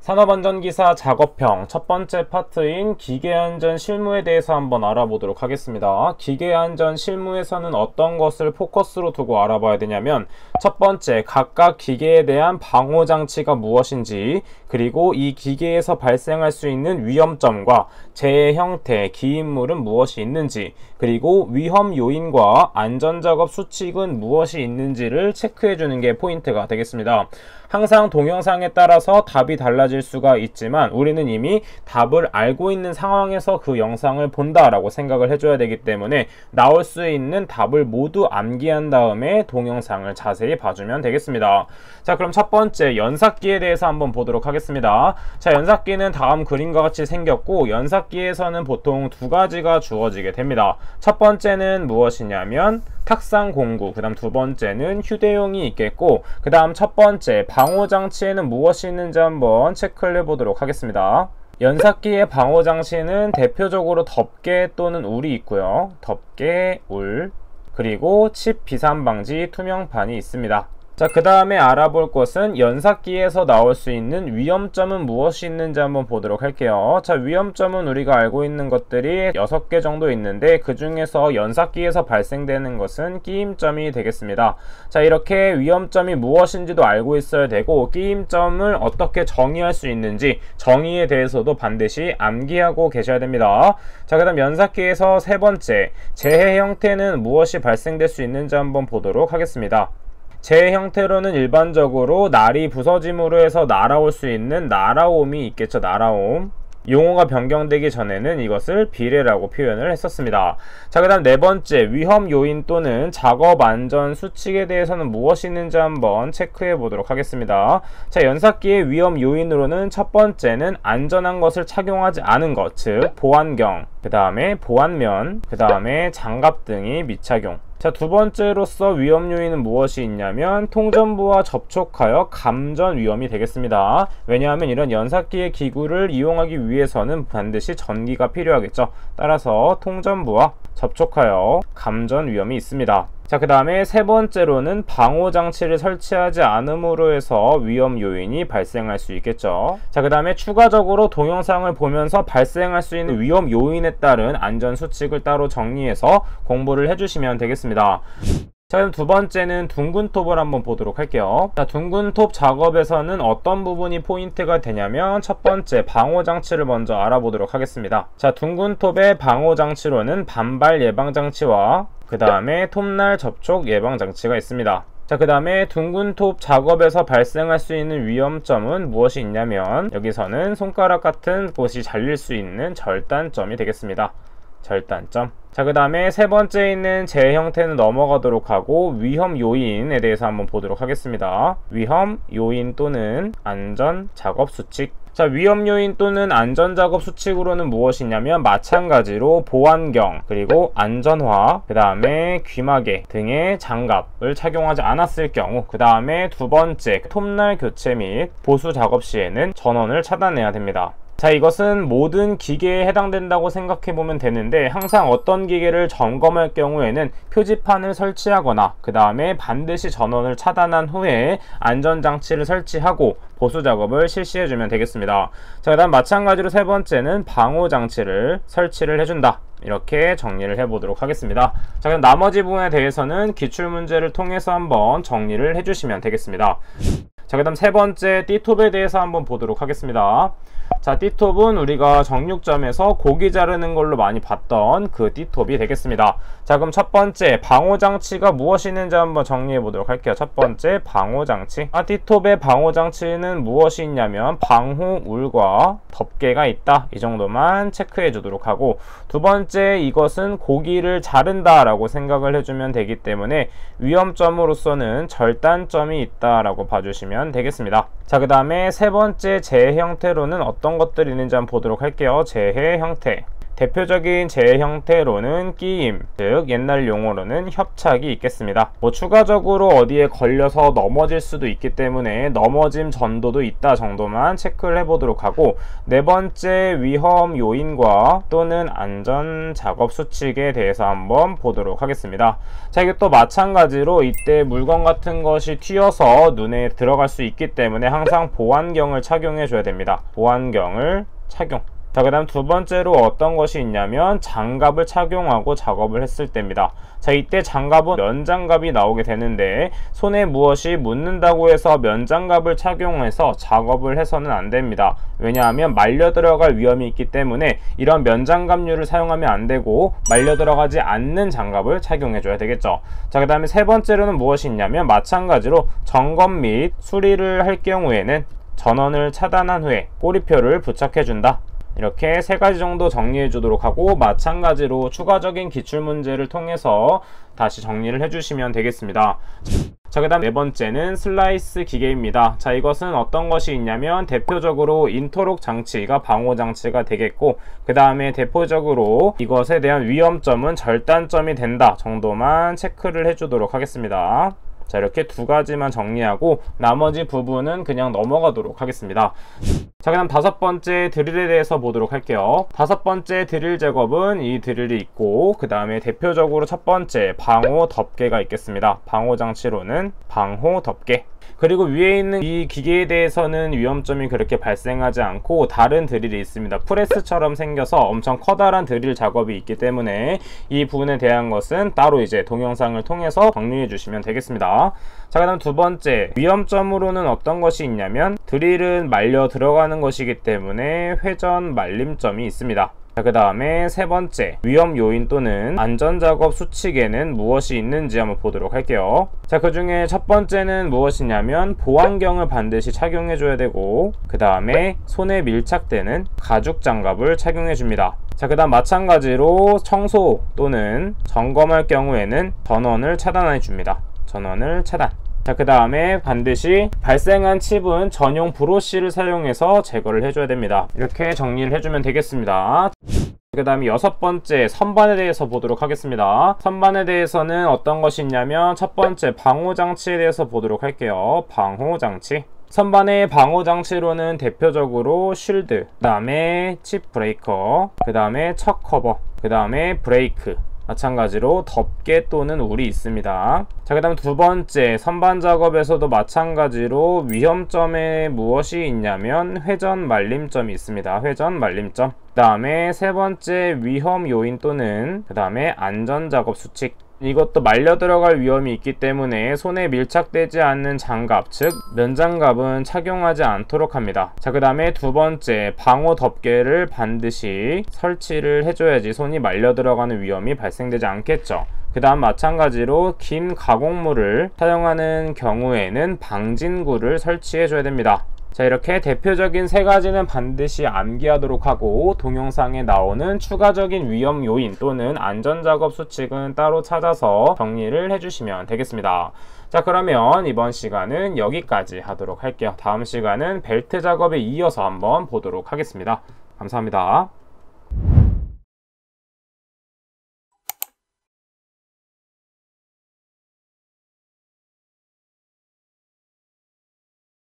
산업안전기사 작업형 첫 번째 파트인 기계안전 실무에 대해서 한번 알아보도록 하겠습니다. 기계안전 실무에서는 어떤 것을 포커스로 두고 알아봐야 되냐면, 첫 번째, 각각 기계에 대한 방호장치가 무엇인지, 그리고 이 기계에서 발생할 수 있는 위험점과 재해 형태, 기인물은 무엇이 있는지, 그리고 위험 요인과 안전작업 수칙은 무엇이 있는지를 체크해주는 게 포인트가 되겠습니다. 항상 동영상에 따라서 답이 달라질 수가 있지만 우리는 이미 답을 알고 있는 상황에서 그 영상을 본다라고 생각을 해줘야 되기 때문에 나올 수 있는 답을 모두 암기한 다음에 동영상을 자세히 봐주면 되겠습니다. 자, 그럼 첫 번째 연삭기에 대해서 한번 보도록 하겠습니다. 자, 연삭기는 다음 그림과 같이 생겼고, 연삭기에서는 보통 두 가지가 주어지게 됩니다. 첫 번째는 무엇이냐면 탁상 공구, 그 다음 두 번째는 휴대용이 있겠고, 그 다음 첫 번째 방호장치에는 무엇이 있는지 한번 체크를 해보도록 하겠습니다. 연삭기의 방호장치는 대표적으로 덮개 또는 울이 있고요. 덮개, 울, 그리고 칩 비산 방지 투명판이 있습니다. 자, 그 다음에 알아볼 것은 연삭기에서 나올 수 있는 위험점은 무엇이 있는지 한번 보도록 할게요. 자, 위험점은 우리가 알고 있는 것들이 6개 정도 있는데, 그 중에서 연삭기에서 발생되는 것은 끼임점이 되겠습니다. 자, 이렇게 위험점이 무엇인지도 알고 있어야 되고, 끼임점을 어떻게 정의할 수 있는지 정의에 대해서도 반드시 암기하고 계셔야 됩니다. 자, 그 다음 연삭기에서 세 번째, 재해 형태는 무엇이 발생될 수 있는지 한번 보도록 하겠습니다. 재해 형태로는 일반적으로 날이 부서짐으로 해서 날아올 수 있는 날아옴이 있겠죠. 날아옴. 용어가 변경되기 전에는 이것을 비례라고 표현을 했었습니다. 자, 그 다음 네 번째, 위험 요인 또는 작업 안전 수칙에 대해서는 무엇이 있는지 한번 체크해 보도록 하겠습니다. 자, 연삭기의 위험 요인으로는 첫 번째는 안전한 것을 착용하지 않은 것, 즉 보안경, 그 다음에 보안면, 그 다음에 장갑 등이 미착용. 자, 두 번째로서 위험 요인은 무엇이 있냐면 통전부와 접촉하여 감전 위험이 되겠습니다. 왜냐하면 이런 연삭기의 기구를 이용하기 위해서는 반드시 전기가 필요하겠죠. 따라서 통전부와 접촉하여 감전 위험이 있습니다. 자, 그 다음에 세 번째로는 방호장치를 설치하지 않음으로 해서 위험 요인이 발생할 수 있겠죠. 자, 그 다음에 추가적으로 동영상을 보면서 발생할 수 있는 위험 요인에 따른 안전수칙을 따로 정리해서 공부를 해주시면 되겠습니다. 자, 그럼 두 번째는 둥근 톱을 한번 보도록 할게요. 자, 둥근 톱 작업에서는 어떤 부분이 포인트가 되냐면 첫 번째, 방호장치를 먼저 알아보도록 하겠습니다. 자, 둥근 톱의 방호장치로는 반발 예방장치와 그 다음에 톱날 접촉 예방장치가 있습니다. 자, 그 다음에 둥근 톱 작업에서 발생할 수 있는 위험점은 무엇이 있냐면 여기서는 손가락 같은 곳이 잘릴 수 있는 절단점이 되겠습니다. 절단점. 자, 그 다음에 세 번째 있는 재해 형태는 넘어가도록 하고 위험 요인에 대해서 한번 보도록 하겠습니다. 위험 요인 또는 안전 작업 수칙. 자, 위험 요인 또는 안전 작업 수칙으로는 무엇이냐면 마찬가지로 보안경, 그리고 안전화, 그 다음에 귀마개 등의 장갑을 착용하지 않았을 경우, 그 다음에 두 번째, 톱날 교체 및 보수 작업 시에는 전원을 차단해야 됩니다. 자, 이것은 모든 기계에 해당된다고 생각해 보면 되는데, 항상 어떤 기계를 점검할 경우에는 표지판을 설치하거나 그 다음에 반드시 전원을 차단한 후에 안전장치를 설치하고 보수 작업을 실시해 주면 되겠습니다. 자, 그 다음 마찬가지로 세 번째는 방호장치를 설치를 해준다. 이렇게 정리를 해보도록 하겠습니다. 자, 그럼 나머지 부분에 대해서는 기출문제를 통해서 한번 정리를 해주시면 되겠습니다. 자, 그 다음 세 번째 D톱에 대해서 한번 보도록 하겠습니다. 자, D톱은 우리가 정육점에서 고기 자르는 걸로 많이 봤던 그 D톱이 되겠습니다. 자, 그럼 첫 번째 방호장치가 무엇이 있는지 한번 정리해 보도록 할게요. 첫 번째 방호장치. D톱의 방호장치는 무엇이 있냐면 방호울과 덮개가 있다. 이 정도만 체크해 주도록 하고, 두 번째, 이것은 고기를 자른다 라고 생각을 해주면 되기 때문에 위험점으로서는 절단점이 있다 라고 봐주시면 되겠습니다. 자, 그 다음에 세 번째 재해 형태로는 어떤 것들이 있는지 한번 보도록 할게요. 재해 형태. 대표적인 재해 형태로는 끼임, 즉 옛날 용어로는 협착이 있겠습니다. 추가적으로 어디에 걸려서 넘어질 수도 있기 때문에 넘어짐 전도도 있다 정도만 체크를 해보도록 하고, 네 번째 위험 요인과 또는 안전 작업 수칙에 대해서 한번 보도록 하겠습니다. 자, 이게 또 마찬가지로 이때 물건 같은 것이 튀어서 눈에 들어갈 수 있기 때문에 항상 보안경을 착용해 줘야 됩니다. 보안경을 착용. 자, 그 다음 두 번째로 어떤 것이 있냐면 장갑을 착용하고 작업을 했을 때입니다. 자, 이때 장갑은 면장갑이 나오게 되는데 손에 무엇이 묻는다고 해서 면장갑을 착용해서 작업을 해서는 안 됩니다. 왜냐하면 말려 들어갈 위험이 있기 때문에 이런 면장갑류를 사용하면 안 되고 말려 들어가지 않는 장갑을 착용해 줘야 되겠죠. 자, 그 다음에 세 번째로는 무엇이 있냐면 마찬가지로 점검 및 수리를 할 경우에는 전원을 차단한 후에 꼬리표를 부착해 준다. 이렇게 세 가지 정도 정리해 주도록 하고, 마찬가지로 추가적인 기출문제를 통해서 다시 정리를 해주시면 되겠습니다. 자, 그 다음 네 번째는 슬라이스 기계입니다. 자, 이것은 어떤 것이 있냐면 대표적으로 인터록 장치가 방호 장치가 되겠고, 그 다음에 대표적으로 이것에 대한 위험점은 절단점이 된다 정도만 체크를 해주도록 하겠습니다. 자, 이렇게 두 가지만 정리하고 나머지 부분은 그냥 넘어가도록 하겠습니다. 자, 그 다음 다섯 번째 드릴에 대해서 보도록 할게요. 다섯 번째 드릴 작업은 이 드릴이 있고, 그 다음에 대표적으로 첫 번째 방호 덮개가 있겠습니다. 방호 장치로는 방호 덮개. 그리고 위에 있는 이 기계에 대해서는 위험점이 그렇게 발생하지 않고 다른 드릴이 있습니다. 프레스처럼 생겨서 엄청 커다란 드릴 작업이 있기 때문에 이 부분에 대한 것은 따로 이제 동영상을 통해서 정리해 주시면 되겠습니다. 자, 그 다음 두 번째 위험점으로는 어떤 것이 있냐면 드릴은 말려 들어가는 것이기 때문에 회전 말림점이 있습니다. 자, 그 다음에 세 번째 위험 요인 또는 안전작업 수칙에는 무엇이 있는지 한번 보도록 할게요. 자, 그 중에 첫 번째는 무엇이냐면 보안경을 반드시 착용해 줘야 되고, 그 다음에 손에 밀착되는 가죽 장갑을 착용해 줍니다. 자, 그 다음 마찬가지로 청소 또는 점검할 경우에는 전원을 차단해 줍니다. 전원을 차단. 자, 그 다음에 반드시 발생한 칩은 전용 브러쉬를 사용해서 제거를 해줘야 됩니다. 이렇게 정리를 해주면 되겠습니다. 그 다음에 여섯 번째 선반에 대해서 보도록 하겠습니다. 선반에 대해서는 어떤 것이 있냐면 첫 번째 방호장치에 대해서 보도록 할게요. 방호장치. 선반의 방호장치로는 대표적으로 쉴드, 그 다음에 칩 브레이커, 그 다음에 척 커버, 그 다음에 브레이크, 마찬가지로 덮개 또는 울이 있습니다. 자, 그 다음 두 번째 선반 작업에서도 마찬가지로 위험점에 무엇이 있냐면 회전 말림점이 있습니다. 회전 말림점. 그 다음에 세 번째 위험 요인 또는 그 다음에 안전 작업 수칙. 이것도 말려 들어갈 위험이 있기 때문에 손에 밀착되지 않는 장갑, 즉 면장갑은 착용하지 않도록 합니다. 자, 그 다음에 두 번째 방호 덮개를 반드시 설치를 해줘야지 손이 말려 들어가는 위험이 발생되지 않겠죠. 그 다음 마찬가지로 긴 가공물을 사용하는 경우에는 방진구를 설치해 줘야 됩니다. 자, 이렇게 대표적인 세 가지는 반드시 암기하도록 하고 동영상에 나오는 추가적인 위험 요인 또는 안전작업 수칙은 따로 찾아서 정리를 해주시면 되겠습니다. 자, 그러면 이번 시간은 여기까지 하도록 할게요. 다음 시간은 벨트 작업에 이어서 한번 보도록 하겠습니다. 감사합니다.